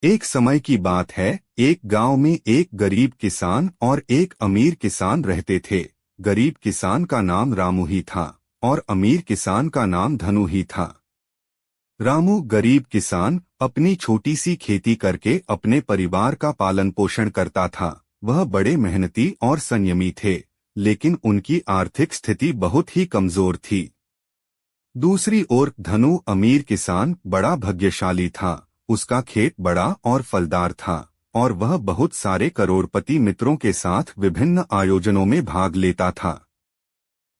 एक समय की बात है। एक गांव में एक गरीब किसान और एक अमीर किसान रहते थे। गरीब किसान का नाम रामू ही था और अमीर किसान का नाम धनु ही था। रामू गरीब किसान अपनी छोटी सी खेती करके अपने परिवार का पालन पोषण करता था। वह बड़े मेहनती और संयमी थे, लेकिन उनकी आर्थिक स्थिति बहुत ही कमजोर थी। दूसरी ओर धनु अमीर किसान बड़ा भाग्यशाली था। उसका खेत बड़ा और फलदार था और वह बहुत सारे करोड़पति मित्रों के साथ विभिन्न आयोजनों में भाग लेता था।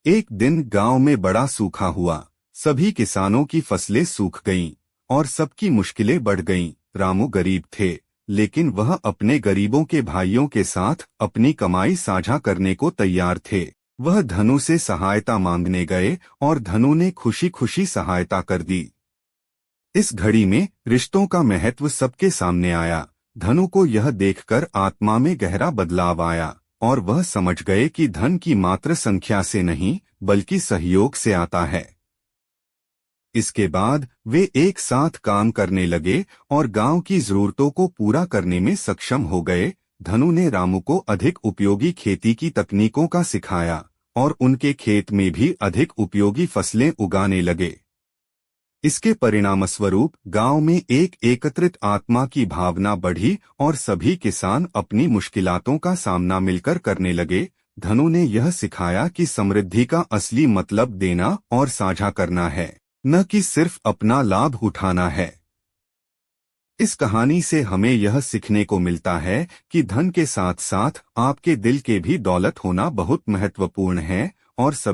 एक दिन गांव में बड़ा सूखा हुआ। सभी किसानों की फसलें सूख गईं और सबकी मुश्किलें बढ़ गईं। रामू गरीब थे, लेकिन वह अपने गरीबों के भाइयों के साथ अपनी कमाई साझा करने को तैयार थे। वह धनु से सहायता मांगने गए और धनु ने खुशी खुशी सहायता कर दी। इस घड़ी में रिश्तों का महत्व सबके सामने आया। धनु को यह देखकर आत्मा में गहरा बदलाव आया और वह समझ गए कि धन की मात्र संख्या से नहीं, बल्कि सहयोग से आता है। इसके बाद वे एक साथ काम करने लगे और गांव की जरूरतों को पूरा करने में सक्षम हो गए। धनु ने रामू को अधिक उपयोगी खेती की तकनीकों का सिखाया और उनके खेत में भी अधिक उपयोगी फसलें उगाने लगे। इसके परिणामस्वरूप गांव में एक एकत्रित आत्मा की भावना बढ़ी और सभी किसान अपनी मुश्किलातों का सामना मिलकर करने लगे। धनु ने यह सिखाया कि समृद्धि का असली मतलब देना और साझा करना है, न कि सिर्फ अपना लाभ उठाना है। इस कहानी से हमें यह सीखने को मिलता है कि धन के साथ साथ आपके दिल के भी दौलत होना बहुत महत्वपूर्ण है और